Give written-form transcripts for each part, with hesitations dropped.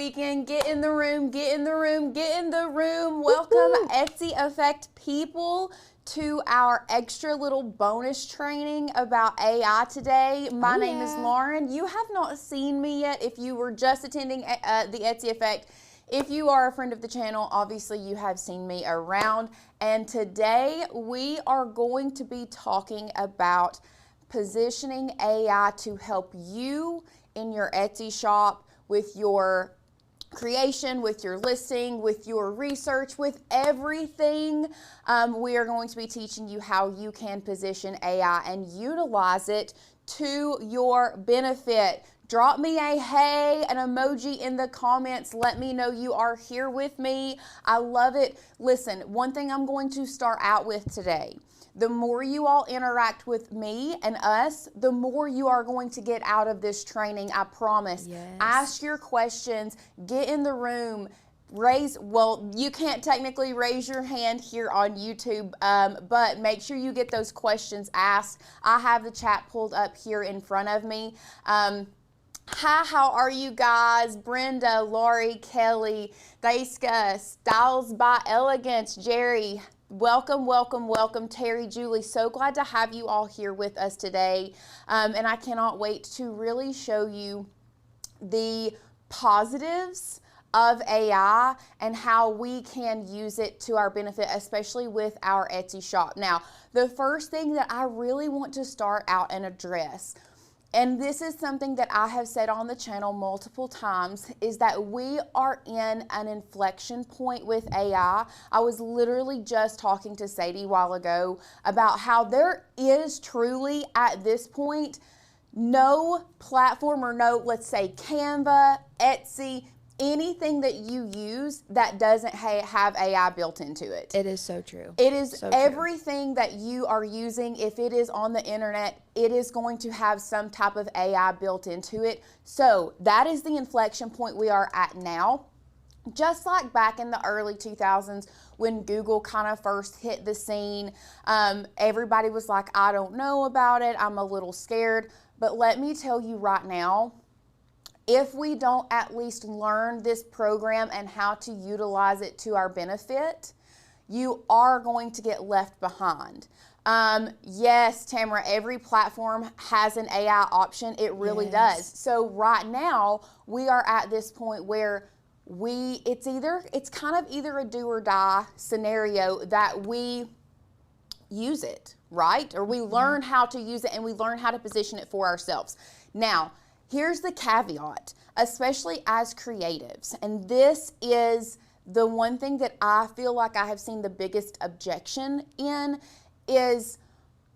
weekend. Get in the room, get in the room, get in the room. Welcome, Etsy Effect people, to our extra little bonus training about AI today. My name is Lauren. You have not seen me yet if you were just attending the Etsy Effect. If you are a friend of the channel, obviously you have seen me around. And today we are going to be talking about positioning AI to help you in your Etsy shop with your creation, with your listing, with your research, with everything. We are going to be teaching you how you can position AI and utilize it to your benefit. Drop me a hey, an emoji in the comments. Let me know you are here with me. I love it. Listen, one thing I'm going to start out with today. The more you all interact with me and us, the more you are going to get out of this training, I promise. Yes. Ask your questions, get in the room, you can't technically raise your hand here on YouTube, but make sure you get those questions asked. I have the chat pulled up here in front of me. Hi, how are you guys? Brenda, Laurie, Kelly, Thaiska, Styles by Elegance, Jerry. Welcome, welcome, welcome, Terry, Julie. So glad to have you all here with us today. And I cannot wait to really show you the positives of AI and how we can use it to our benefit, especially with our Etsy shop. Now, the first thing that I really want to start out and address, and this is something that I have said on the channel multiple times, is that we are in an inflection point with AI. I was literally just talking to Sadie a while ago about how there is truly at this point no platform or no, let's say Canva, Etsy, anything that you use that doesn't have AI built into it. It is so true. It is so everything that you are using. If it is on the internet, it is going to have some type of AI built into it. So that is the inflection point we are at now. Just like back in the early 2000s when Google kind of first hit the scene, everybody was like, I don't know about it, I'm a little scared. But let me tell you right now, if we don't at least learn this program and how to utilize it to our benefit, you are going to get left behind. Yes, Tamara, every platform has an AI option. It really does. So right now, we are at this point where it's kind of either a do or die scenario that we use it, right? Or we learn how to use it and we learn how to position it for ourselves. Now, here's the caveat, especially as creatives, and this is the one thing that I feel like I have seen the biggest objection in is,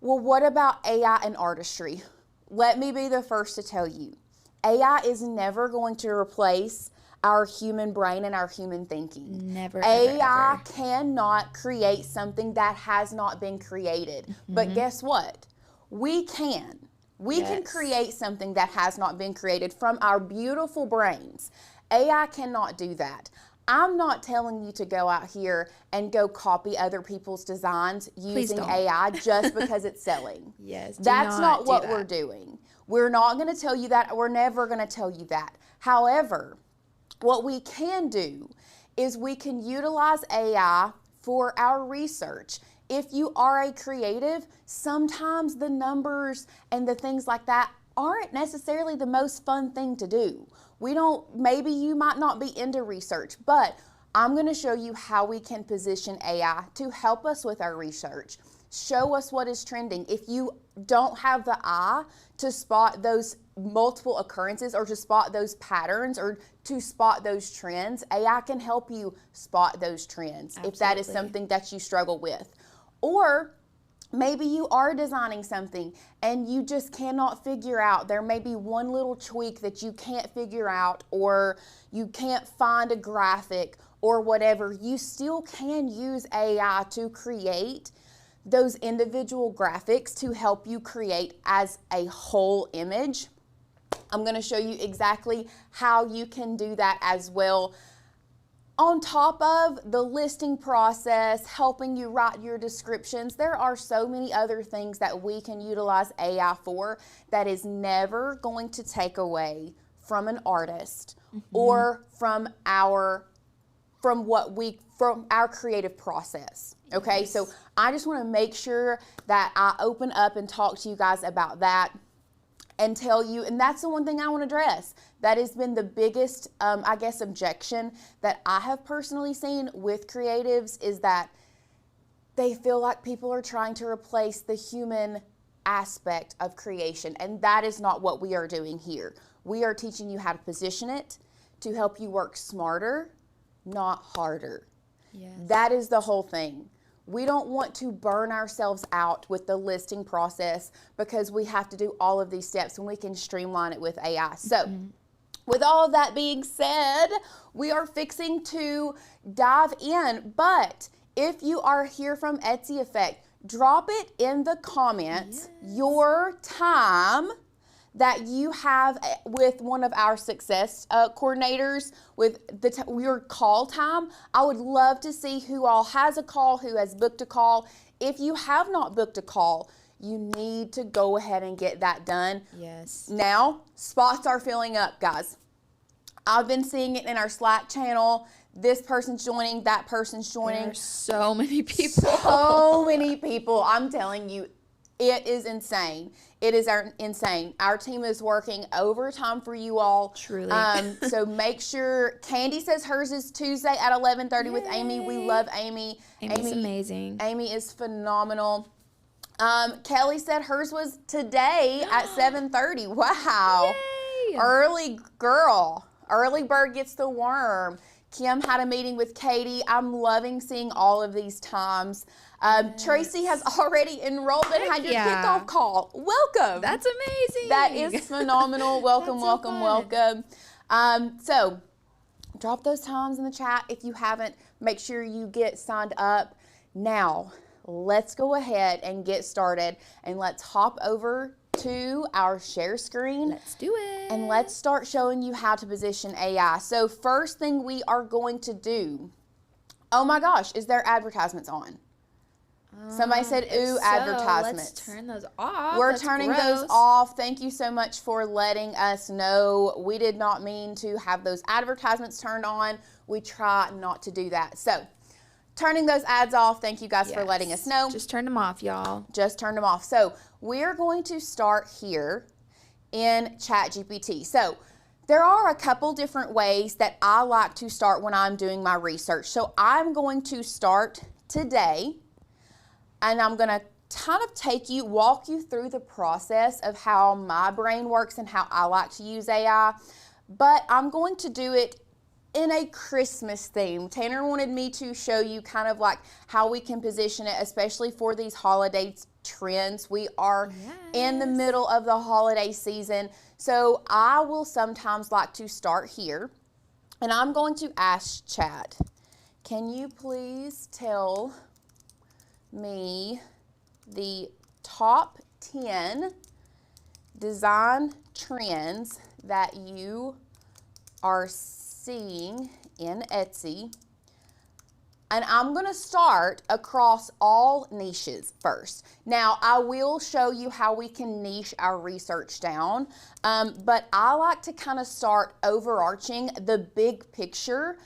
well, what about AI and artistry? Let me be the first to tell you, AI is never going to replace our human brain and our human thinking. Never, AI ever. cannot create something that has not been created. But guess what? We can. We can create something that has not been created from our beautiful brains. AI cannot do that. I'm not telling you to go out here and go copy other people's designs using AI just because it's selling. That's not what we're doing. We're not going to tell you that. We're never going to tell you that. However, what we can do is we can utilize AI for our research. If you are a creative, sometimes the numbers and the things like that aren't necessarily the most fun thing to do. Maybe you might not be into research, but I'm going to show you how we can position AI to help us with our research. Show us what is trending. If you don't have the eye to spot those multiple occurrences or to spot those patterns or to spot those trends, AI can help you spot those trends if that is something that you struggle with. Or maybe you are designing something and you just cannot figure out, there may be one little tweak that you can't figure out, or you can't find a graphic or whatever. You still can use AI to create those individual graphics to help you create as a whole image. I'm going to show you exactly how you can do that as well. On top of the listing process, helping you write your descriptions, there are so many other things that we can utilize AI for that is never going to take away from an artist or from our creative process. Okay, Yes. so I just want to make sure that I open up and talk to you guys about that and tell you, and that's the one thing I want to address. That has been the biggest, I guess, objection that I have personally seen with creatives, is that they feel like people are trying to replace the human aspect of creation, and that is not what we are doing here. We are teaching you how to position it to help you work smarter, not harder. Yes. That is the whole thing. We don't want to burn ourselves out with the listing process because we have to do all of these steps when we can streamline it with AI. So, with all of that being said, we are fixing to dive in. But if you are here from Etsy Effect, drop it in the comments, your time that you have with one of our success coordinators, with your call time. I would love to see who all has a call, who has booked a call. If you have not booked a call, you need to go ahead and get that done. Yes. Now, spots are filling up, guys. I've been seeing it in our Slack channel. This person's joining, that person's joining. There are so many people. So many people. I'm telling you, it is insane. It is insane. Our team is working overtime for you all. Truly. So make sure. Candy says hers is Tuesday at 11:30 with Amy. We love Amy. Amy's amazing. Amy is phenomenal. Kelly said hers was today at 7:30. Wow. Yay. Early girl. Early bird gets the worm. Kim had a meeting with Katie. I'm loving seeing all of these times. Tracy has already enrolled and had your kickoff call. Welcome. That's amazing. That is phenomenal. Welcome, welcome, welcome. So drop those times in the chat. If you haven't, make sure you get signed up. Now, let's go ahead and get started, and let's hop over to our share screen. Let's do it. And let's start showing you how to position AI. So first thing we are going to do, oh my gosh, is there advertisements on? Somebody said, ooh, advertisements. Let's turn those off. We're turning those off. Thank you so much for letting us know. We did not mean to have those advertisements turned on. We try not to do that. So turning those ads off. Thank you guys for letting us know. Just turn them off, y'all. Just turn them off. So we're going to start here in ChatGPT. So there are a couple different ways that I like to start when I'm doing my research. So I'm going to start today, and I'm going to kind of walk you through the process of how my brain works and how I like to use AI. But I'm going to do it in a Christmas theme. Tanner wanted me to show you kind of like how we can position it, especially for these holiday trends. We are in the middle of the holiday season. So I will sometimes like to start here, and I'm going to ask Chat, can you please tell me the top 10 design trends that you are seeing in Etsy? And I'm going to start across all niches first. Now, I will show you how we can niche our research down, but I like to kind of start overarching the big picture,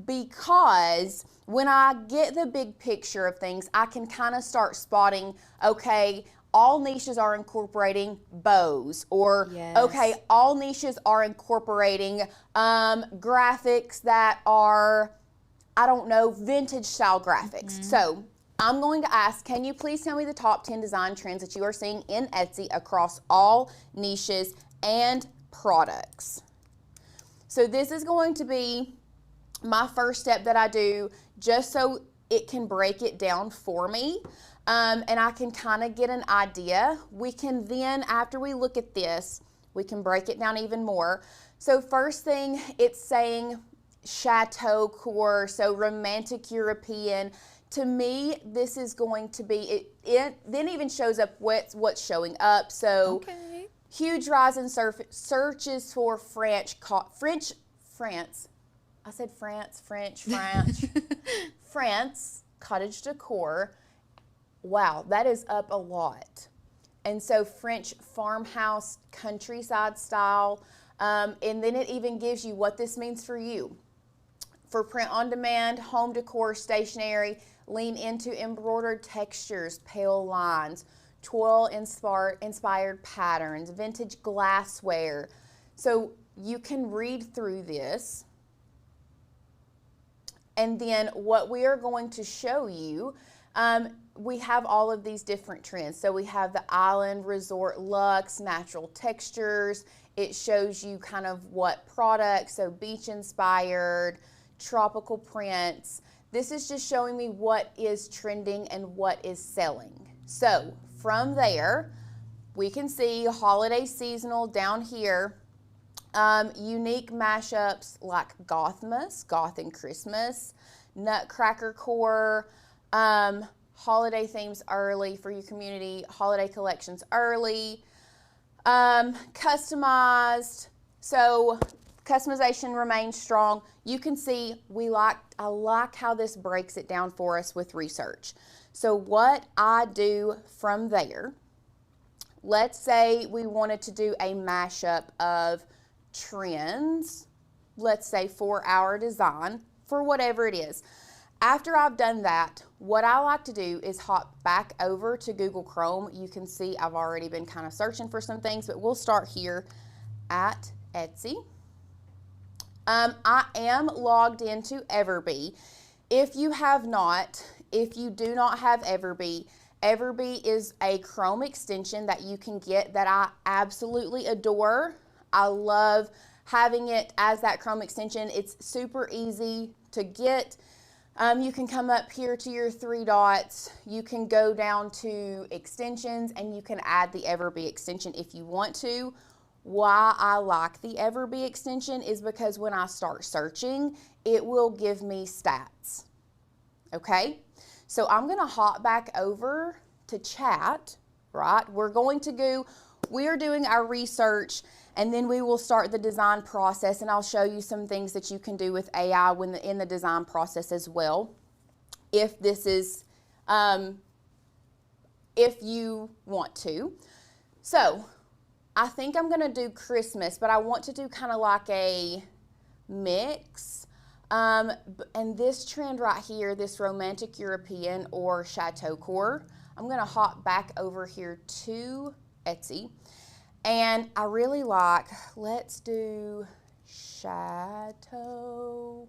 because when I get the big picture of things, I can kind of start spotting, okay, all niches are incorporating bows, or okay, all niches are incorporating graphics that are, I don't know, vintage style graphics. So I'm going to ask, can you please tell me the top 10 design trends that you are seeing in Etsy across all niches and products? So this is going to be my first step that I do, just so it can break it down for me. And I can kind of get an idea. We can then, after we look at this, we can break it down even more. So first thing, it's saying chateau core, so romantic European. To me, this is going to be, it then even shows up what's showing up. So huge rise in searches for French, I said French, France, cottage decor. Wow, that is up a lot. And so French farmhouse, countryside style. And then it even gives you what this means for you. For print on demand, home decor, stationery, lean into embroidered textures, pale lines, toil-inspired patterns, vintage glassware. So you can read through this. And then what we are going to show you, we have all of these different trends. So we have the island, resort, luxe, natural textures. It shows you kind of what products, so beach inspired, tropical prints. This is just showing me what is trending and what is selling. So from there, we can see holiday seasonal down here. Unique mashups like Gothmas, Goth and Christmas, Nutcracker Core, holiday themes early for your community, holiday collections early, customized. So customization remains strong. You can see I like how this breaks it down for us with research. So what I do from there, let's say we wanted to do a mashup of trends, let's say 4-hour design for whatever it is. After I've done that, what I like to do is hop back over to Google Chrome. You can see I've already been kind of searching for some things, but we'll start here at Etsy. I am logged into EverBee. If you do not have EverBee, EverBee is a Chrome extension that you can get that I absolutely adore. I love having it as that Chrome extension. It's super easy to get. You can come up here to your 3 dots. You can go down to extensions and you can add the EverBee extension if you want to. Why I like the EverBee extension is because when I start searching, it will give me stats. Okay? So I'm going to hop back over to chat, right? We are doing our research, and then we will start the design process, and I'll show you some things that you can do with AI in the design process as well, if this is, if you want to. So I think I'm going to do Christmas, but I want to do kind of like a mix. And this trend right here, this romantic European or chateaucore, I'm going to hop back over here to Etsy. And I really like, let's do chateau.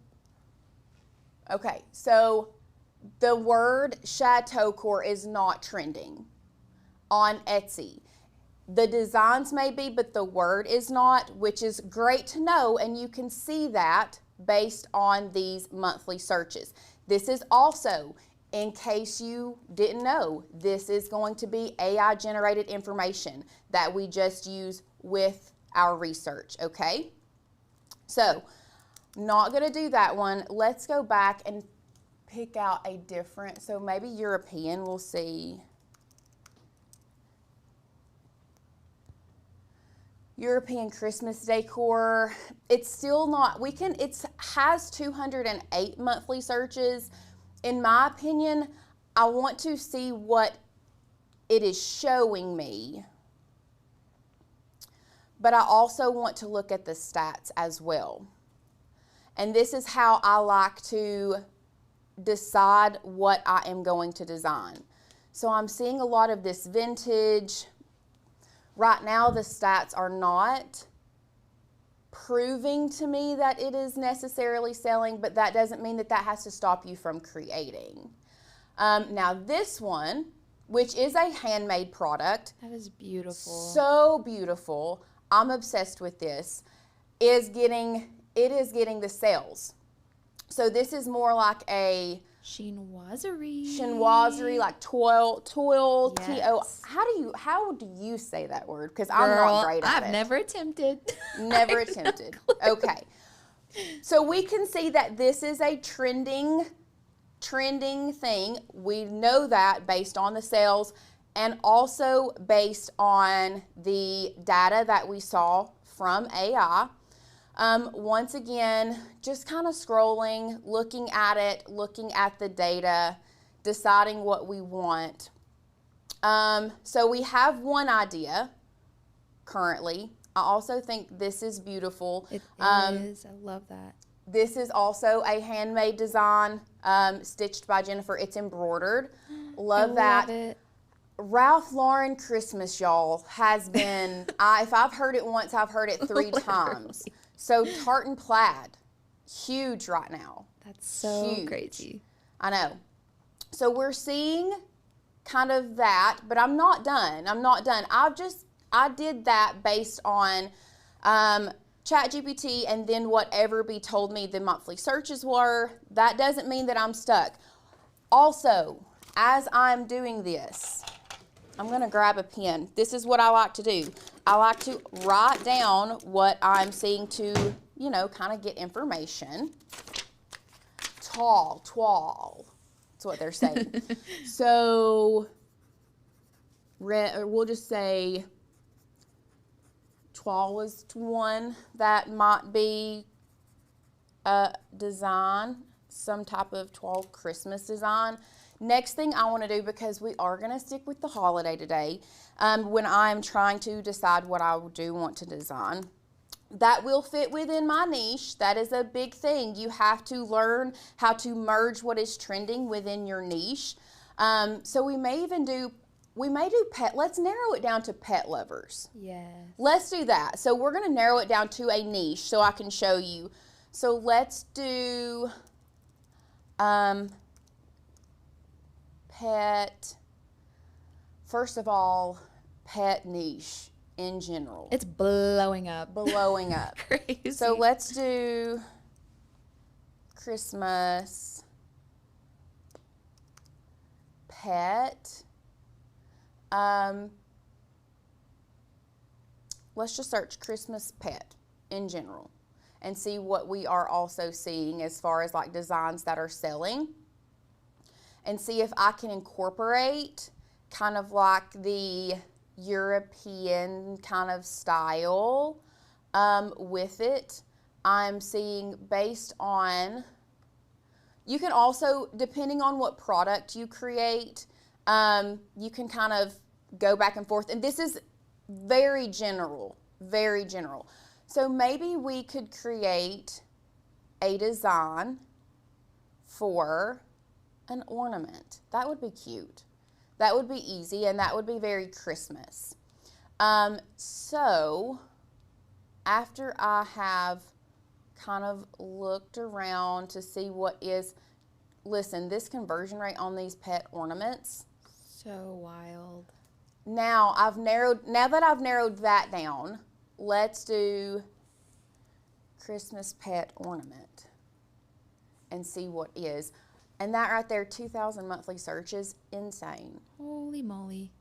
Okay, so the word chateaucore is not trending on Etsy. The designs may be, but the word is not, which is great to know, and you can see that based on these monthly searches. This is also, in case you didn't know, this is going to be AI generated information that we just use with our research, okay? So, not gonna do that one. Let's go back and pick out a different, so maybe European, we'll see. European Christmas decor. It's still not, it has 208 monthly searches. In my opinion, I want to see what it is showing me, but I also want to look at the stats as well. And this is how I like to decide what I am going to design. So I'm seeing a lot of this vintage. Right now, the stats are not proving to me that it is necessarily selling, but that doesn't mean that that has to stop you from creating. Now this one, which is a handmade product. That is beautiful. So beautiful. I'm obsessed with this. It is getting the sales. So this is more like a chinoiserie, like toil, yes. T-O. How do you say that word? Because I'm not great at it. I've never attempted. Never attempted. Okay. So we can see that this is a trending thing. We know that based on the sales and also based on the data that we saw from AI. Once again, just kind of scrolling, looking at it, looking at the data, deciding what we want. So we have one idea currently. I also think this is beautiful. It is. I love that. This is also a handmade design, stitched by Jennifer. It's embroidered. Love that. Love it. Ralph Lauren Christmas, y'all, has been, if I've heard it once, I've heard it 3 times. So tartan plaid, huge right now. That's so Huge. crazy. I know. So we're seeing kind of that, but I'm not done. I'm not done. I did that based on ChatGPT and then what EverBee told me the monthly searches were. That doesn't mean that I'm stuck. Also, as I'm doing this, I'm going to grab a pen. This is what I like to do. I like to write down what I'm seeing to, you know, kind of get information. Twall. That's what they're saying. So, we'll just say twall was one that might be a design, some type of twall Christmas design. Next thing I want to do, because we are going to stick with the holiday today, when I'm trying to decide what I do want to design, that will fit within my niche. That is a big thing. You have to learn how to merge what is trending within your niche. So we may do pet. Let's narrow it down to pet lovers. Yes. Let's do that. So we're going to narrow it down to a niche so I can show you. So let's do pet. First of all, pet niche in general. It's blowing up. Blowing up. Crazy. So let's do Christmas pet. Let's just search Christmas pet in general and see what we are also seeing as far as like designs that are selling, and see if I can incorporate kind of like the European kind of style with it. I'm seeing based on, you can also, depending on what product you create, you can kind of go back and forth. And this is very general, very general. So maybe we could create a design for an ornament. That would be cute. That would be easy, and that would be very Christmas. So after I have kind of looked around to see what is, listen, this conversion rate on these pet ornaments. So wild. Now that I've narrowed that down, let's do Christmas pet ornament and see what is. And that right there, 2,000 monthly searches, insane. Holy moly.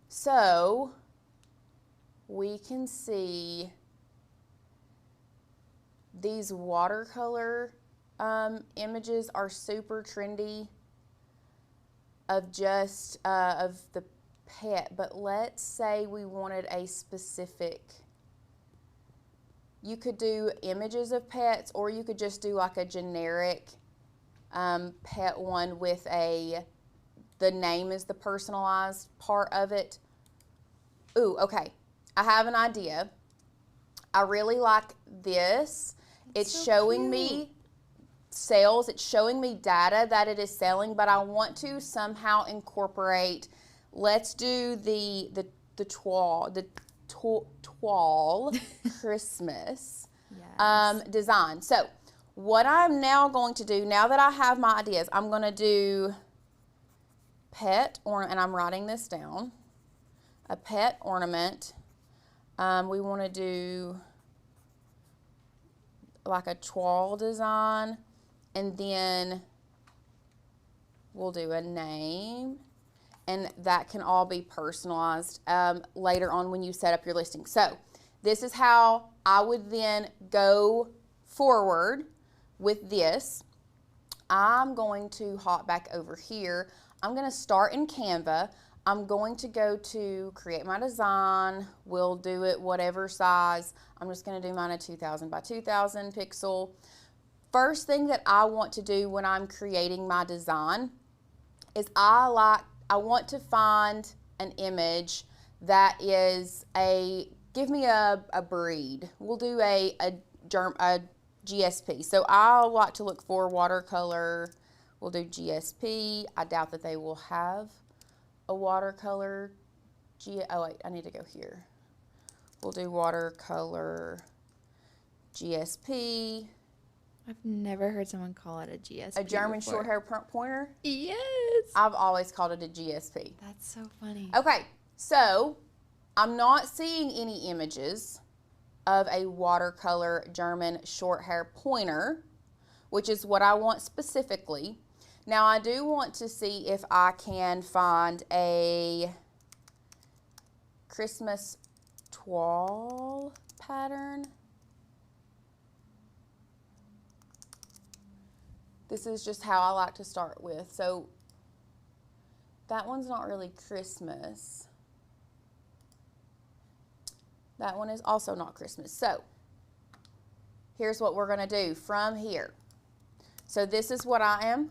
So we can see these watercolor images are super trendy of just of the pet. But let's say we wanted a specific, you could do images of pets, or you could just do like a generic pet one with the name is the personalized part of it. Ooh, okay. I have an idea. I really like this. It's so showing cute. me sales. It's showing me data that it is selling, but I want to somehow incorporate, let's do the twall Christmas Yes. design. So what I'm now going to do, now that I have my ideas, I'm going to do pet ornament, and I'm writing this down. A pet ornament. We want to do like a twall design, and then we'll do a name, and that can all be personalized later on when you set up your listing. So this is how I would then go forward with this. I'm going to hop back over here. I'm going to start in Canva. I'm going to go to create my design. We'll do it whatever size. I'm just going to do mine a 2000 by 2000 pixel. First thing that I want to do when I'm creating my design is I want to find an image that is a give me a breed. We'll do a GSP. So I'll like to look for watercolor. We'll do GSP. I doubt that they will have a watercolor. Oh wait, I need to go here. We'll do watercolor GSP. I've never heard someone call it a GSP. A German before. short hair pointer? Yes. I've always called it a GSP. That's so funny. Okay, so I'm not seeing any images of a watercolor German short hair pointer, which is what I want specifically. Now I do want to see if I can find a Christmas toile pattern. This is just how I like to start with. So that one's not really Christmas. That one is also not Christmas. So here's what we're going to do from here. So this is what I am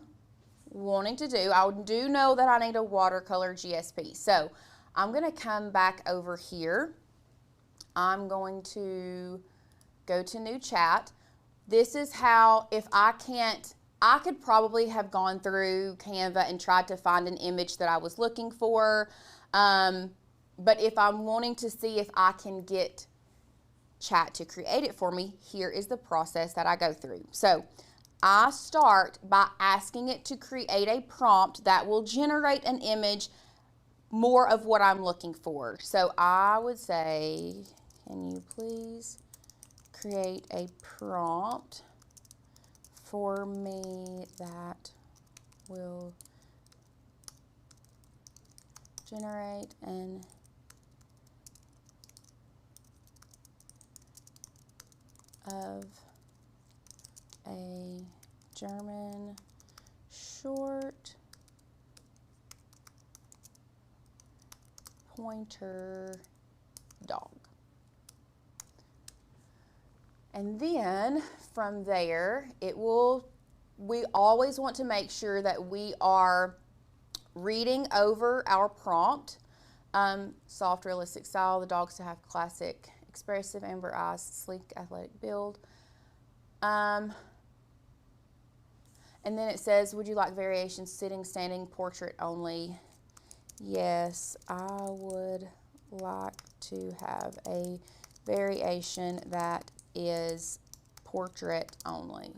wanting to do. I do know that I need a watercolor GSP. So I'm going to come back over here. I'm going to go to new chat. This is how, if I can't, I could probably have gone through Canva and tried to find an image that I was looking for. But if I'm wanting to see if I can get chat to create it for me, here is the process that I go through. So I start by asking it to create a prompt that will generate an image more of what I'm looking for. So I would say, can you please create a prompt for me that will generate an of a German short pointer dog. And then from there, we always want to make sure that we are reading over our prompt. Soft, realistic style, the dogs to have classic, expressive amber eyes, sleek, athletic build. And then it says, would you like variations sitting, standing, portrait only? Yes, I would like to have a variation that is portrait only.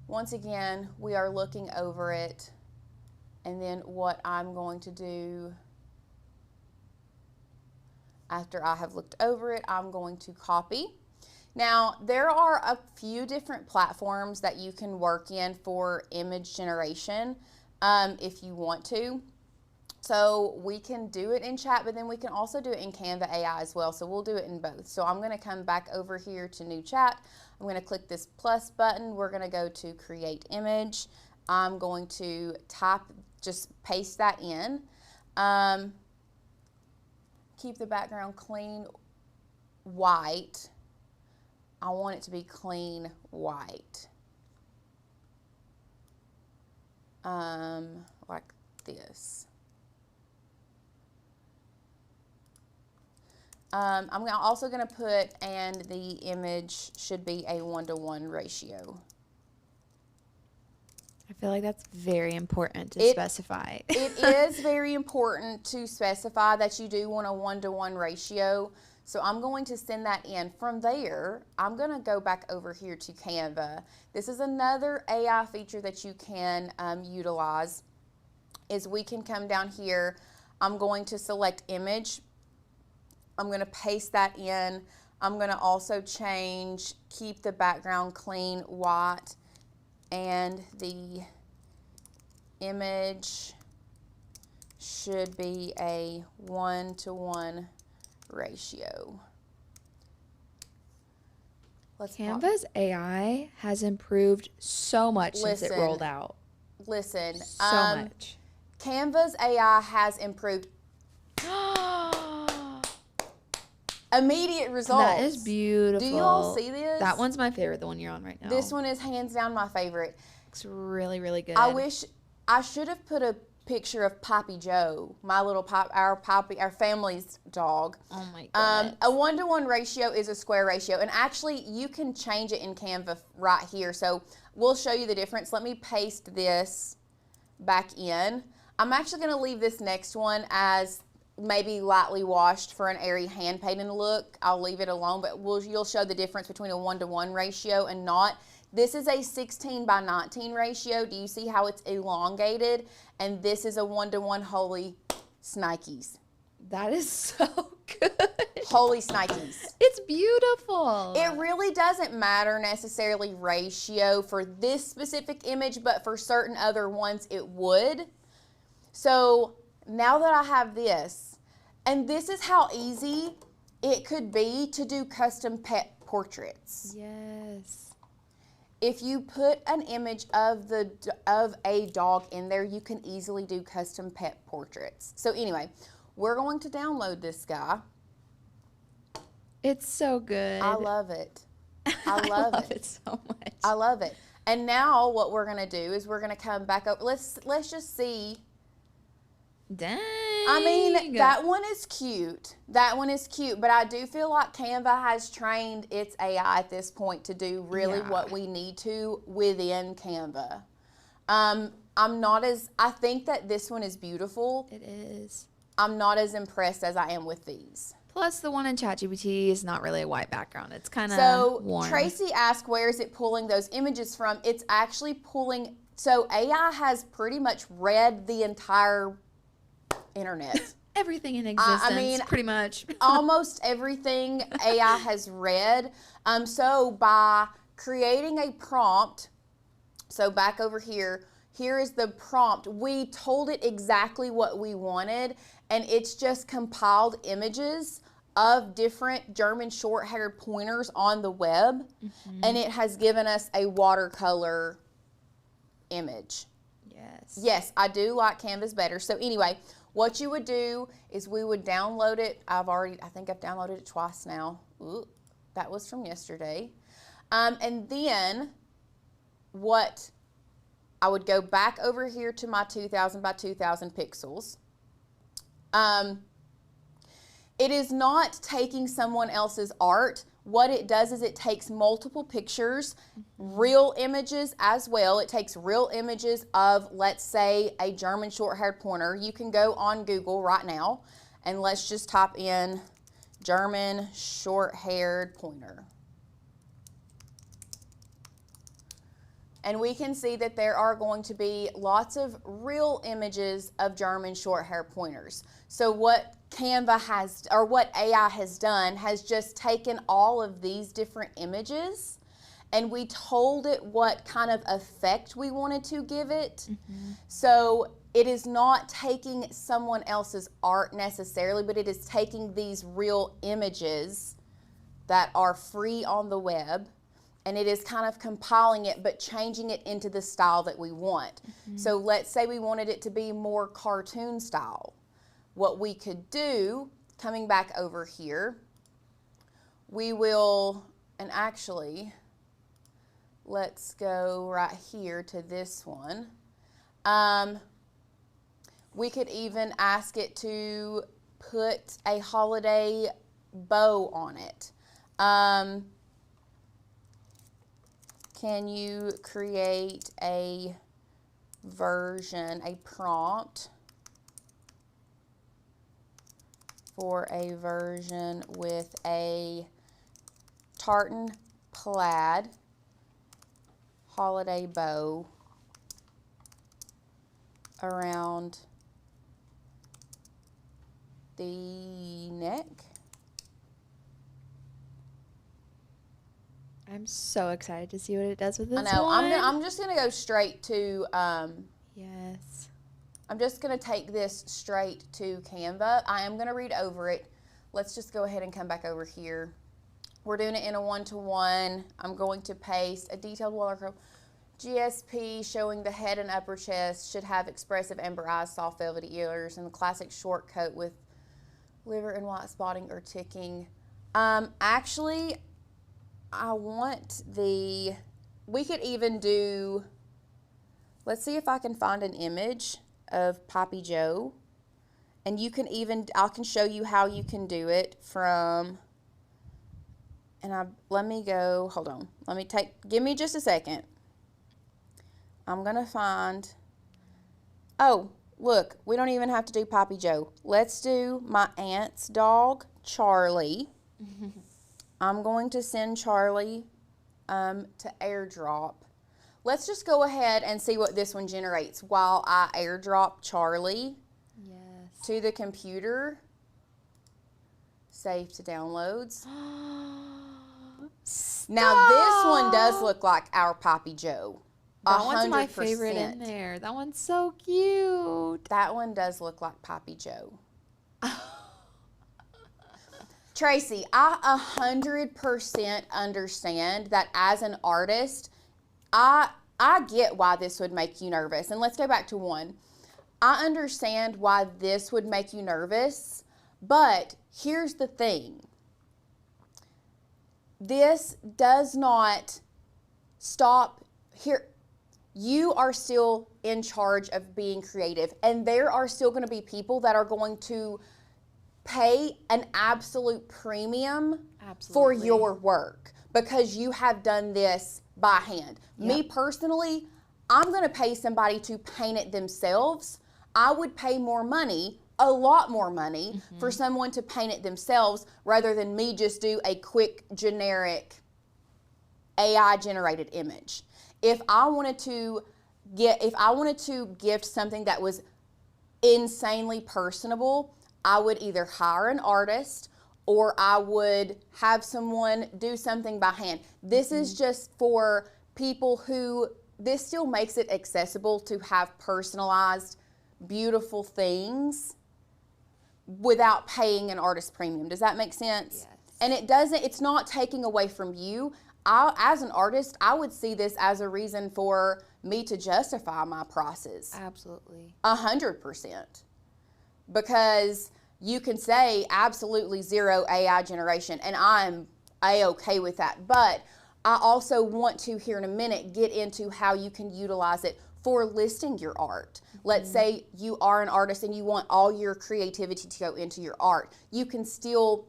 Once again, we are looking over it, and then what I'm going to do after I have looked over it, I'm going to copy. Now, there are a few different platforms that you can work in for image generation if you want to. So we can do it in chat, but then we can also do it in Canva AI as well. So we'll do it in both. So I'm going to come back over here to new chat. I'm going to click this plus button. We're going to go to create image. I'm going to just paste that in. Keep the background clean white. I want it to be clean white. Like this. I'm also going to put, and the image should be a 1-to-1 ratio. I feel like that's very important to specify. It is very important to specify that you do want a 1-to-1 ratio. So I'm going to send that in. From there, I'm going to go back over here to Canva. This is another AI feature that you can utilize, is we can come down here. I'm going to select image. I'm going to paste that in. I'm going to also change, keep the background clean white, and the image should be a 1-to-1 ratio. Canva's AI has improved so much since it rolled out. Listen, so much. Canva's AI has improved. Immediate results. That is beautiful. Do you all see this? That one's my favorite, the one you're on right now. This one is hands down my favorite. Looks really, really good. I wish I should have put a picture of Poppy Joe, my little our family's dog. Oh my goodness. A 1-to-1 ratio is a square ratio, and actually you can change it in Canva right here. So we'll show you the difference. Let me paste this back in. I'm actually going to leave this next one as maybe lightly washed for an airy hand painted look. I'll leave it alone, but you'll show the difference between a 1-to-1 ratio and not. This is a 16:19 ratio. Do you see how it's elongated? And this is a 1-to-1. Holy snikes. That is so good. Holy snikes. It's beautiful. It really doesn't matter necessarily ratio for this specific image, but for certain other ones it would. So now that I have this, and this is how easy it could be to do custom pet portraits. Yes. If you put an image of a dog in there, you can easily do custom pet portraits. So anyway, we're going to download this guy. It's so good. I love it. I love it so much. I love it. And now what we're going to do is we're going to come back up. Let's just see. Dang. I mean, that one is cute. That one is cute, but I do feel like Canva has trained its AI at this point to do really what we need to within Canva. I think that this one is beautiful. It is. I'm not as impressed as I am with these. Plus, the one in ChatGPT is not really a white background. It's kind of warm. Tracy asked, where is it pulling those images from? It's actually pulling, so AI has pretty much read the entire internet. Everything in existence, I mean, pretty much. Almost everything AI has read. So by creating a prompt, so back over here, here is the prompt. We told it exactly what we wanted, and it's just compiled images of different German short-haired pointers on the web, and it has given us a watercolor image. Yes. Yes, I do like Canvas better. So anyway, what you would do is we would download it. I think I've downloaded it twice now. Ooh, that was from yesterday. And then what I would go back over here to my 2000 by 2000 pixels. It is not taking someone else's art. What it does is it takes multiple pictures, real images as well. It takes real images of, let's say, a German short-haired pointer. You can go on Google right now, and let's just type in German short-haired pointer. And we can see that there are going to be lots of real images of German short-haired pointers. So what Canva has, or what AI has done, has just taken all of these different images, and we told it what kind of effect we wanted to give it. So it is not taking someone else's art necessarily, but it is taking these real images that are free on the web, and it is kind of compiling it but changing it into the style that we want. So let's say we wanted it to be more cartoon style. What we could do, coming back over here, we will, and actually, let's go right here to this one. We could even ask it to put a holiday bow on it. Can you create a version, a prompt for a version with a tartan plaid holiday bow around the neck? I'm so excited to see what it does with this I know. one. I'm just gonna go straight to. Yes. I'm just gonna take this straight to Canva. I am gonna read over it. Let's just go ahead and come back over here. We're doing it in a 1-to-1. I'm going to paste a detailed watercolor. GSP showing the head and upper chest, should have expressive amber eyes, soft velvety ears, and the classic short coat with liver and white spotting or ticking. Actually, I want we could even do let's see if I can find an image of Poppy Joe. And you can even, I can show you how you can do it from, and let me go, hold on. Give me just a second. I'm going to find, oh, look, we don't even have to do Poppy Joe. Let's do my aunt's dog, Charlie. I'm going to send Charlie to airdrop. Let's just go ahead and see what this one generates while I airdrop Charlie to the computer. Save to downloads. Now this one does look like our Poppy Joe. That one's my favorite in there. That one's so cute. That one does look like Poppy Joe. Tracy, I 100% understand that as an artist, I get why this would make you nervous. And let's go back to one. I understand why this would make you nervous, but here's the thing. This does not stop here. You are still in charge of being creative, and there are still going to be people that are going to pay an absolute premium for your work because you have done this by hand. Yep. Me personally, I'm going to pay somebody to paint it themselves. I would pay more money, a lot more money, for someone to paint it themselves rather than me just do a quick generic AI generated image. If I wanted to gift something that was insanely personable, I would either hire an artist or I would have someone do something by hand. This is just for people who, this still makes it accessible to have personalized, beautiful things without paying an artist premium. Does that make sense? Yes. And it's not taking away from you. As an artist, I would see this as a reason for me to justify my prices. Absolutely. 100%. Because you can say absolutely zero AI generation, and I'm A-okay with that. But I also want to, here in a minute, get into how you can utilize it for listing your art. Let's say you are an artist and you want all your creativity to go into your art. You can still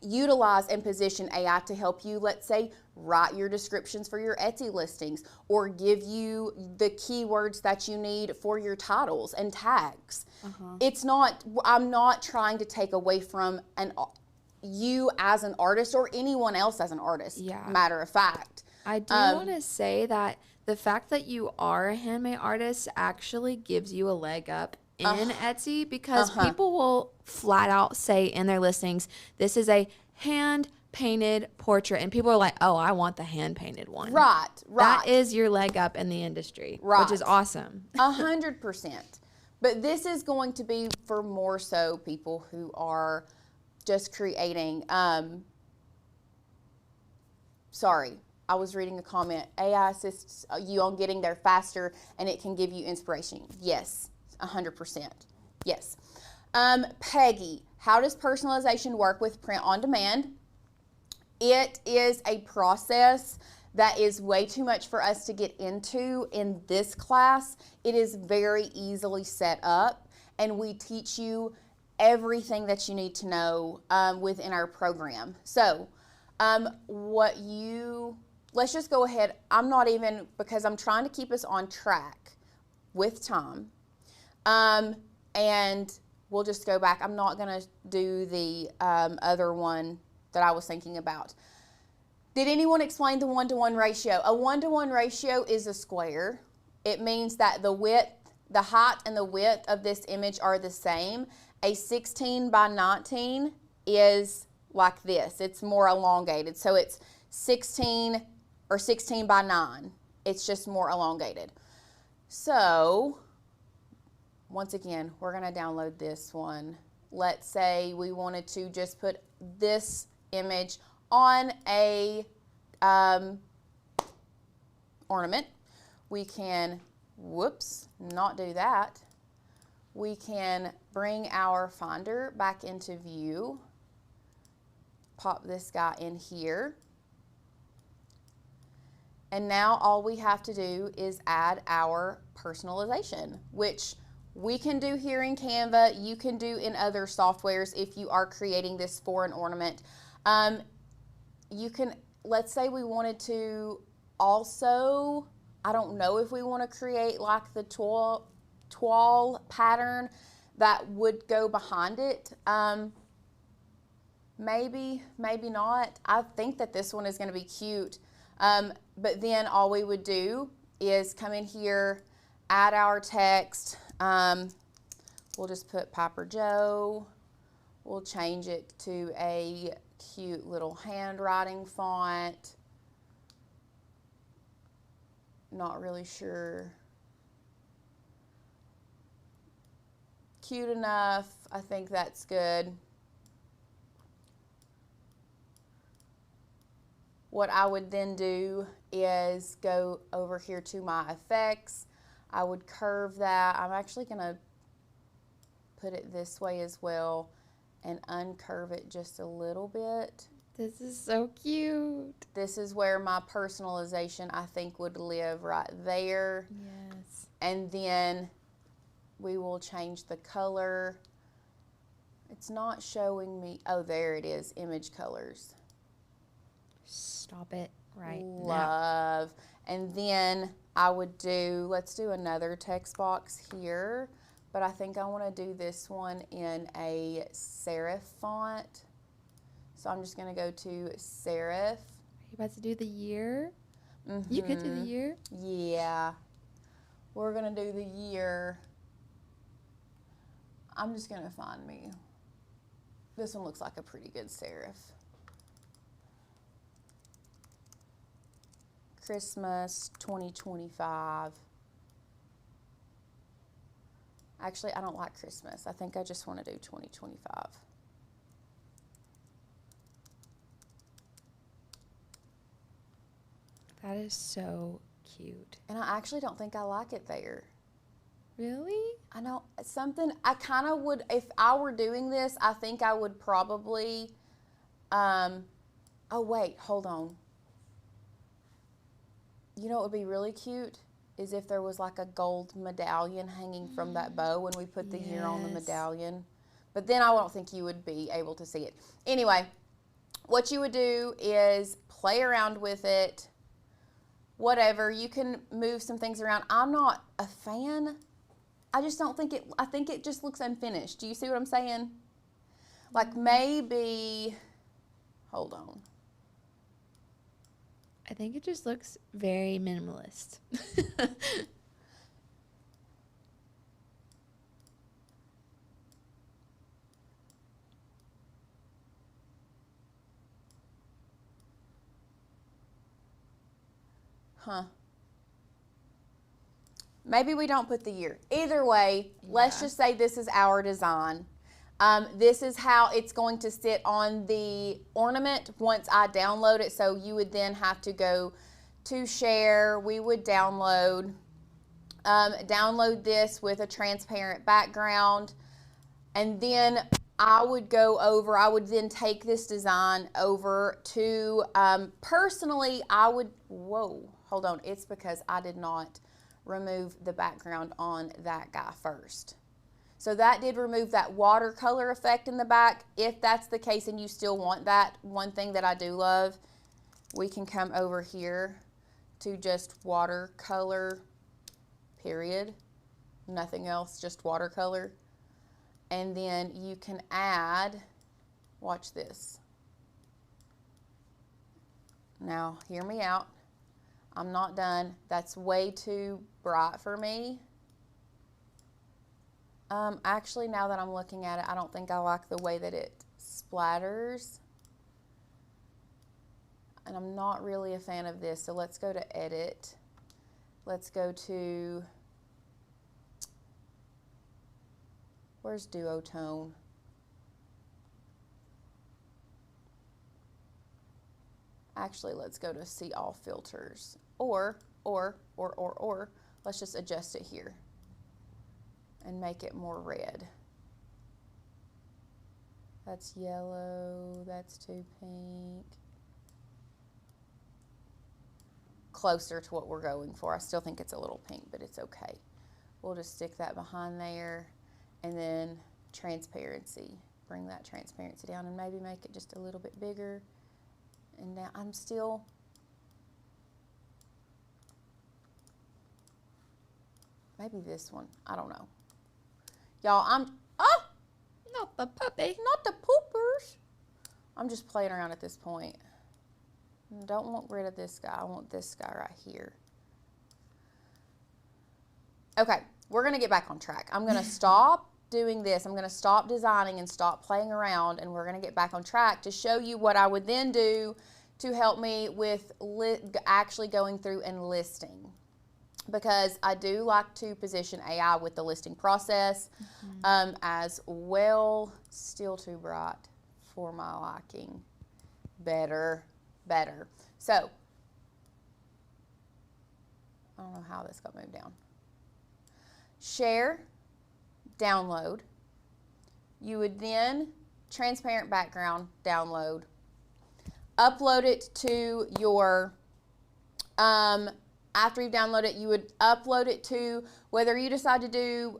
utilize and position AI to help you, let's say, write your descriptions for your Etsy listings or give you the keywords that you need for your titles and tags. I'm not trying to take away from you as an artist or anyone else as an artist, matter of fact. I do want to say that the fact that you are a handmade artist actually gives you a leg up in Etsy because people will flat out say in their listings, this is a hand painted portrait, and people are like, oh, I want the hand painted one. Right. That is your leg up in the industry, which is awesome. 100%. But this is going to be for more so people who are just creating. Sorry, I was reading a comment. AI assists you on getting there faster, and it can give you inspiration. Yes, 100%. Yes. Peggy, how does personalization work with print on demand? It is a process that is way too much for us to get into in this class. It is very easily set up, and we teach you everything that you need to know within our program. So let's just go ahead. Because I'm trying to keep us on track with time. And we'll just go back. I'm not going to do the other one that I was thinking about. Did anyone explain the 1-to-1 ratio? A 1-to-1 ratio is a square. It means that the height and the width of this image are the same. A 16 by 19 is like this. It's more elongated. So it's 16 or 16 by 9. It's just more elongated. So once again, we're going to download this one. Let's say we wanted to just put this image on a ornament. We can, not do that. We can bring our Finder back into view. Pop this guy in here. And now all we have to do is add our personalization, which we can do here in Canva. You can do in other softwares if you are creating this for an ornament. You can, let's say we wanted to also, I don't know if we want to create like the toile pattern that would go behind it. Maybe not. I think that this one is going to be cute. But then all we would do is come in here, add our text. We'll just put Piper Joe. We'll change it to a cute little handwriting font. Not really sure. Cute enough. I think that's good. What I would then do is go over here to my effects. I would curve that. I'm actually going to put it this way as well and uncurve it just a little bit. This is so cute. This is where my personalization, I think, would live right there. Yes. And then we will change the color. It's not showing me. Oh, there it is, image colors. Stop it right now. Love. And then I would do, let's do another text box here, but I think I want to do this one in a serif font. So I'm just going to go to serif. Are you about to do the year? You could do the year. Yeah. We're going to do the year. I'm just going to find me. This one looks like a pretty good serif. Christmas 2025. Actually, I don't like Christmas. I think I just want to do 2025. That is so cute. And I actually don't think I like it there. Really? I know something, I kind of would, if I were doing this, I think I would probably, oh wait, hold on. You know what would be really cute is if there was like a gold medallion hanging from that bow when we put the year on the medallion. But then I don't think you would be able to see it. Anyway, what you would do is play around with it, whatever. You can move some things around. I'm not a fan. I just don't think it, I think it just looks unfinished. Do you see what I'm saying? Like maybe, hold on. I think it just looks very minimalist. Huh. Maybe we don't put the year. Either way, let's just say this is our design. This is how it's going to sit on the ornament once I download it. So you would then have to go to share. We would download this with a transparent background. And then I would go over, I would then take this design over to, personally, I would, whoa, hold on. It's because I did not remove the background on that guy first. So that did remove that watercolor effect in the back. If that's the case and you still want that, one thing that I do love, we can come over here to just watercolor, period. Nothing else, just watercolor. And then you can add, watch this. Now, hear me out. I'm not done. That's way too bright for me. Actually, now that I'm looking at it, I don't think I like the way that it splatters. And I'm not really a fan of this. So let's go to edit. Let's go to, where's duotone? Actually, let's go to see all filters. Or, let's just adjust it here and make it more red. That's yellow, that's too pink. closer to what we're going for. I still think it's a little pink, but it's okay. We'll just stick that behind there, and then transparency. Bring that transparency down and maybe make it just a little bit bigger. And now I'm still, maybe this one, I don't know. Y'all, Not the puppy. not the poopers. I'm just playing around at this point. I don't want rid of this guy. I want this guy right here. Okay, we're going to get back on track. I'm going to stop doing this. I'm going to stop designing and stop playing around, and we're going to get back on track to show you what I would then do to help me with actually going through and listing. Because I do like to position AI with the listing process as well. Still too bright for my liking. Better. So, I don't know how this got moved down. Share, download. You would then, transparent background, download. Upload it to your, after you've downloaded it, you would upload it to, whether you decide to do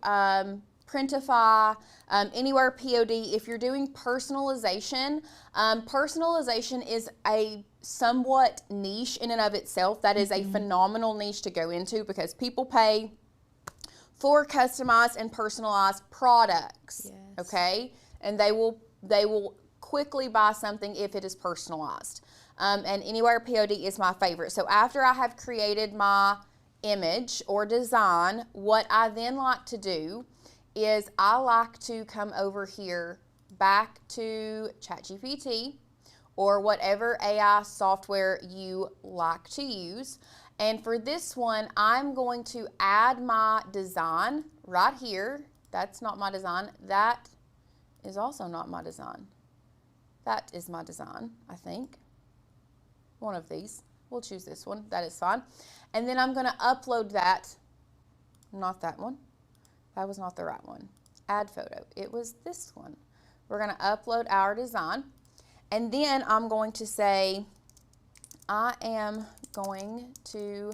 Printify, anywhere POD. If you're doing personalization, personalization is a somewhat niche in and of itself. That is a phenomenal niche to go into because people pay for customized and personalized products. Yes. Okay, and they will quickly buy something if it is personalized. And anywhere POD is my favorite. So after I have created my image or design, what I then like to do is I like to come over here back to ChatGPT or whatever AI software you like to use. And for this one, I'm going to add my design right here. That's not my design. That is also not my design. That is my design, I think. One of these. We'll choose this one. That is fine. And then I'm going to upload that. Not that one. That was not the right one. Add photo. It was this one. We're going to upload our design. And then I'm going to say, I am going to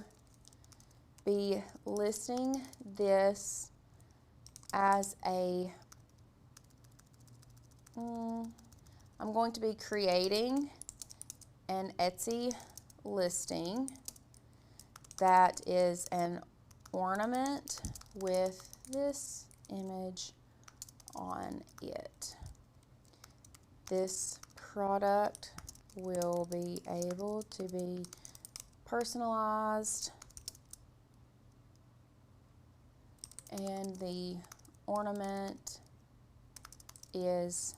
be listing this as a, I'm going to be creating an Etsy listing that is an ornament with this image on it. This product will be able to be personalized, and the ornament is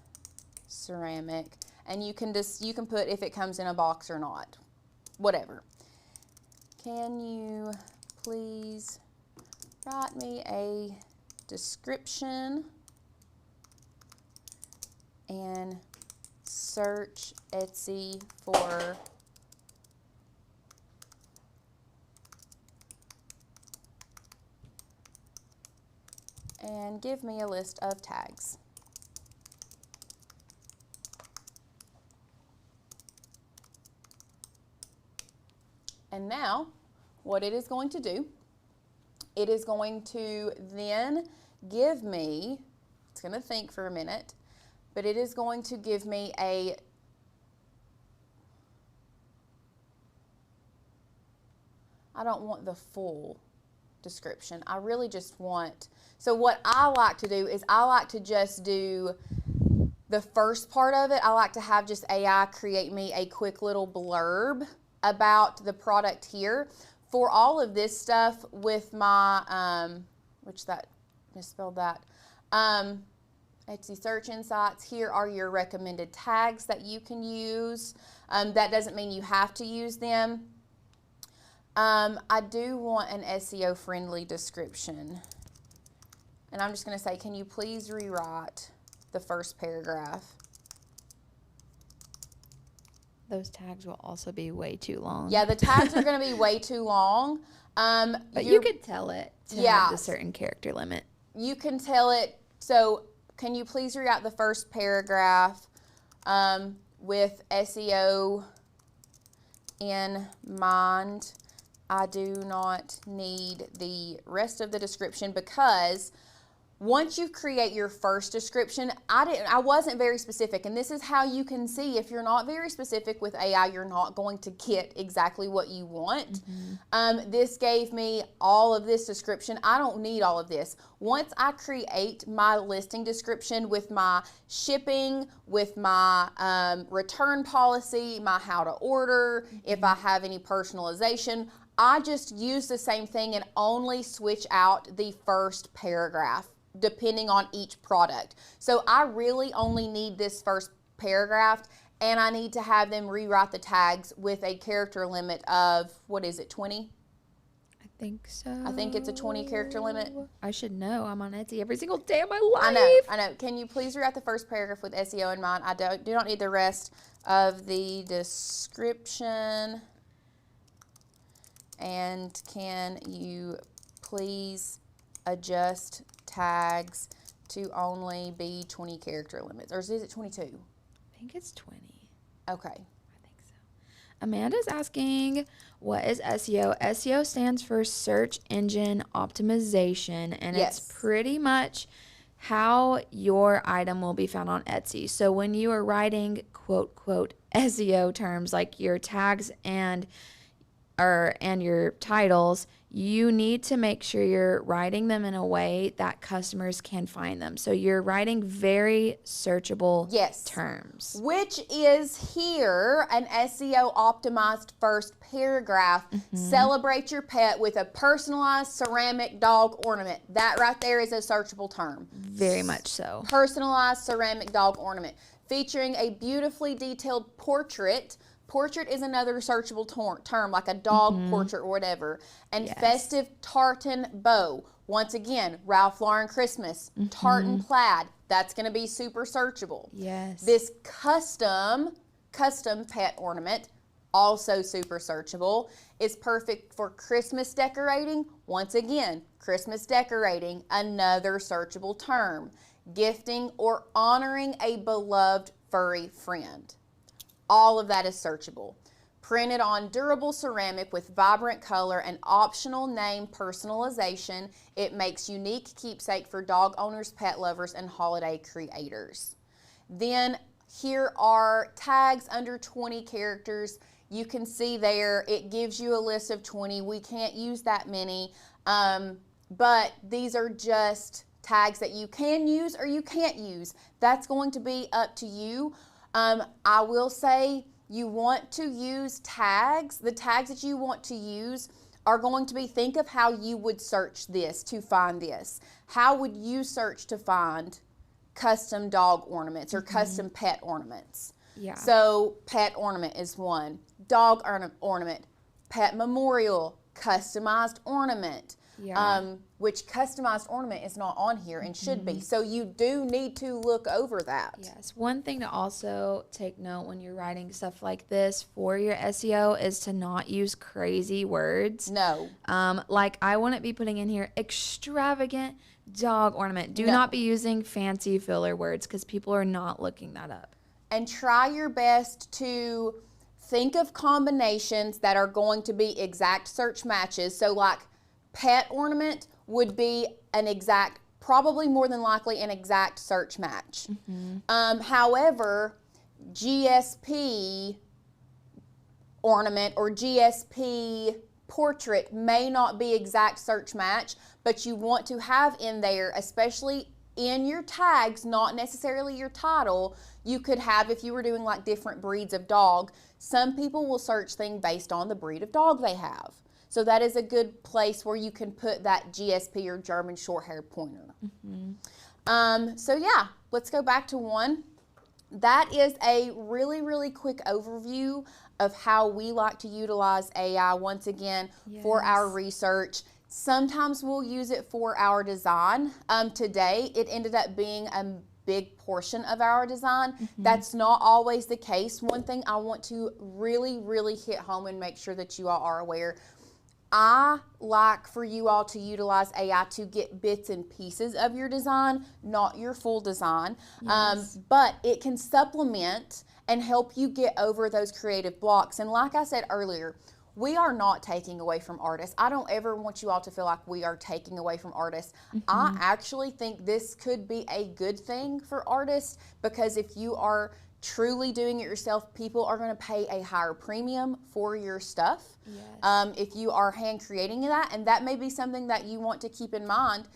ceramic. And you can put if it comes in a box or not, whatever. Can you please write me a description and search Etsy for and give me a list of tags. And now, what it is going to do, it is going to then give me, it's going to think for a minute, but it is going to give me a, I don't want the full description. I really just want, so what I like to do is I like to just do the first part of it. I like to have just AI create me a quick little blurb about the product here. For all of this stuff with my, which that, misspelled that, Etsy Search Insights, here are your recommended tags that you can use. That doesn't mean you have to use them. I do want an SEO friendly description. And I'm just gonna say, can you please rewrite the first paragraph? Those tags will also be way too long. Yeah, the tags are going to be way too long. But you could tell it to have a certain character limit. You can tell it. So can you please read out the first paragraph with SEO in mind I do not need the rest of the description because once you create your first description, I wasn't very specific, and this is how you can see if you're not very specific with AI, you're not going to get exactly what you want. This gave me all of this description. I don't need all of this. Once I create my listing description with my shipping, with my return policy, my how to order, if I have any personalization, I just use the same thing and only switch out the first paragraph depending on each product. So I really only need this first paragraph, and I need to have them rewrite the tags with a character limit of, what is it, 20? I think so. I think it's a 20 character limit. I should know. I'm on Etsy every single day of my life. I know. Can you please rewrite the first paragraph with SEO in mind? I do not need the rest of the description. And can you please adjust tags to only be 20 character limits? Or is it 22? I think it's 20. Okay. I think so. Amanda's asking, what is SEO? SEO stands for search engine optimization, and Yes. it's pretty much how your item will be found on Etsy. So when you are writing quote quote SEO terms like your tags and your titles, you need to make sure you're writing them in a way that customers can find them. So you're writing very searchable terms. Which is here an SEO optimized first paragraph. Celebrate your pet with a personalized ceramic dog ornament. That right there is a searchable term. Very much so. Personalized ceramic dog ornament. Featuring a beautifully detailed portrait. Portrait is another searchable term, like a dog portrait or whatever. And festive tartan bow. Once again, Ralph Lauren Christmas, tartan plaid. That's going to be super searchable. Yes. This custom pet ornament, also super searchable, is perfect for Christmas decorating. Once again, Christmas decorating, another searchable term. Gifting or honoring a beloved furry friend. All of that is searchable. Printed on durable ceramic with vibrant color and optional name personalization, it makes unique keepsake for dog owners, pet lovers, and holiday creators. Then here are tags under 20 characters. You can see there, it gives you a list of 20. We can't use that many, but these are just tags that you can use or you can't use. That's going to be up to you. I will say you want to use tags. The tags that you want to use are going to be, think of how you would search this to find this. How would you search to find custom dog ornaments or custom pet ornaments? Yeah. So pet ornament is one. Dog ornament, pet memorial, customized ornament. Yeah. Which customized ornament is not on here and should be. So you do need to look over that. Yes. One thing to also take note when you're writing stuff like this for your SEO is to not use crazy words. No. Like I wouldn't be putting in here extravagant dog ornament. Do not be using fancy filler words because people are not looking that up. And try your best to think of combinations that are going to be exact search matches. So like pet ornament would be an exact, probably more than likely an exact search match. However, GSP ornament or GSP portrait may not be exact search match, but you want to have in there, especially in your tags, not necessarily your title, you could have, if you were doing like different breeds of dog, some people will search things based on the breed of dog they have. So that is a good place where you can put that GSP or German Short-Haired Pointer. So yeah, let's go back to one. That is a really, really quick overview of how we like to utilize AI, once again, for our research. Sometimes we'll use it for our design. Today, it ended up being a big portion of our design. That's not always the case. One thing I want to really, really hit home and make sure that you all are aware, I like for you all to utilize AI to get bits and pieces of your design, not your full design. But it can supplement and help you get over those creative blocks. And like I said earlier, we are not taking away from artists. I don't ever want you all to feel like we are taking away from artists. I actually think this could be a good thing for artists, because if you are truly doing it yourself, people are going to pay a higher premium for your stuff. Yes. If you are hand creating that, and that may be something that you want to keep in mind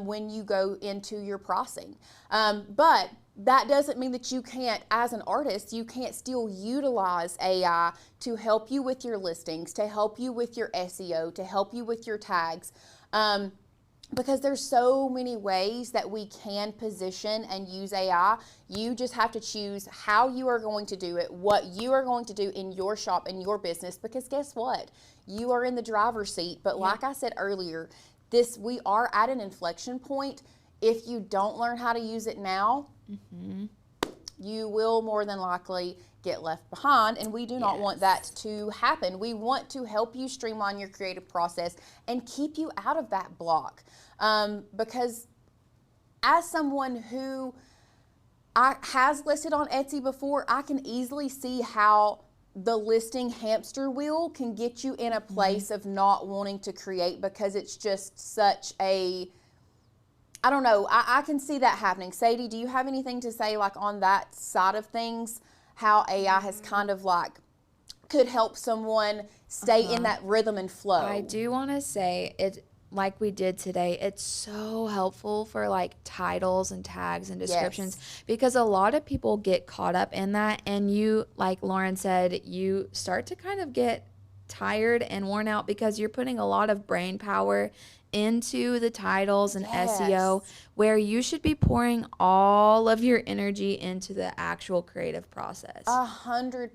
when you go into your pricing. But that doesn't mean that you can't, as an artist, you can't still utilize AI to help you with your listings, to help you with your SEO, to help you with your tags. Because there's so many ways that we can position and use AI. You just have to choose how you are going to do it, what you are going to do in your shop, in your business, because guess what? You are in the driver's seat. But like I said earlier, we are at an inflection point. If you don't learn how to use it now, you will more than likely get left behind, and we do not want that to happen. We want to help you streamline your creative process and keep you out of that block. Because as someone who has listed on Etsy before, I can easily see how the listing hamster wheel can get you in a place of not wanting to create, because it's just such a, I don't know, I can see that happening. Sadie, do you have anything to say like on that side of things, how AI has kind of like could help someone stay in that rhythm and flow? I do want to say it, like we did today, it's so helpful for like titles and tags and descriptions, because a lot of people get caught up in that, and you, like Lauren said, you start to kind of get tired and worn out because you're putting a lot of brain power into the titles and SEO, where you should be pouring all of your energy into the actual creative process. 100%,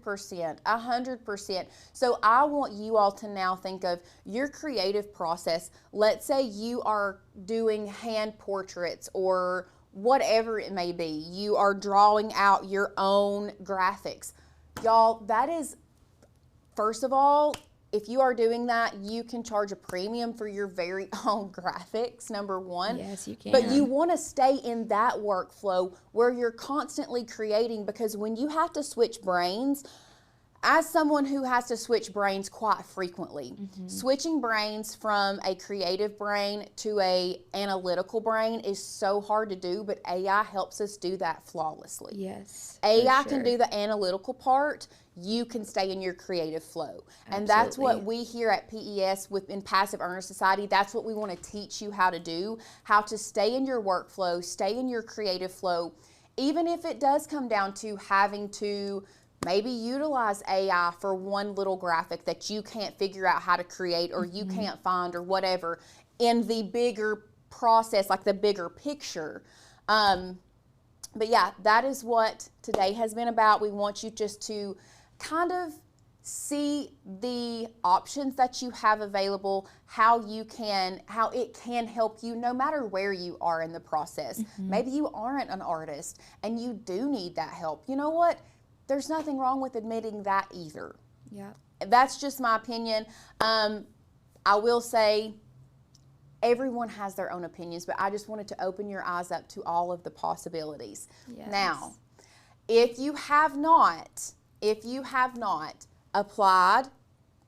100%. So I want you all to now think of your creative process. Let's say you are doing hand portraits or whatever it may be. You are drawing out your own graphics. Y'all, that is, first of all, if you are doing that, you can charge a premium for your very own graphics, number one. Yes, you can. But you want to stay in that workflow where you're constantly creating, because when you have to switch brains, as someone who has to switch brains quite frequently, switching brains from a creative brain to a analytical brain is so hard to do, but AI helps us do that flawlessly. Yes. AI can do the analytical part. You can stay in your creative flow. And that's what we here at PES in Passive Earner Society, that's what we want to teach you how to do, how to stay in your workflow, stay in your creative flow, even if it does come down to having to maybe utilize AI for one little graphic that you can't figure out how to create, or you can't find, or whatever, in the bigger process, like the bigger picture. But yeah, that is what today has been about. We want you just to kind of see the options that you have available, how it can help you no matter where you are in the process. Maybe you aren't an artist and you do need that help. You know what? There's nothing wrong with admitting that either. Yeah. That's just my opinion. I will say everyone has their own opinions, but I just wanted to open your eyes up to all of the possibilities. Yes. Now, if you have not applied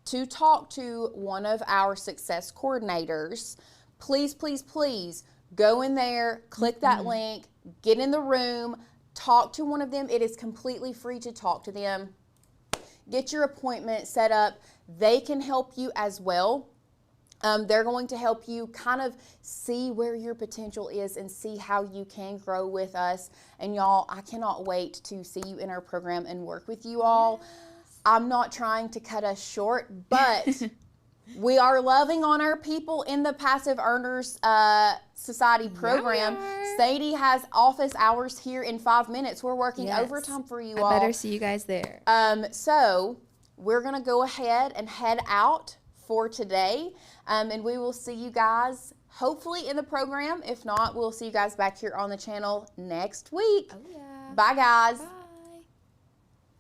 to talk to one of our success coordinators, please, please, please go in there, click that link, get in the room, talk to one of them. It is completely free to talk to them. Get your appointment set up. They can help you as well. They're going to help you kind of see where your potential is and see how you can grow with us. And y'all, I cannot wait to see you in our program and work with you all. Yes. I'm not trying to cut us short, but we are loving on our people in the Passive Earners Society program. Yeah, Sadie has office hours here in 5 minutes. We're working overtime for you all. I better see you guys there. So we're going to go ahead and head out for today, and we will see you guys hopefully in the program. If not, we'll see you guys back here on the channel next week. Oh, yeah. Bye, guys. Bye.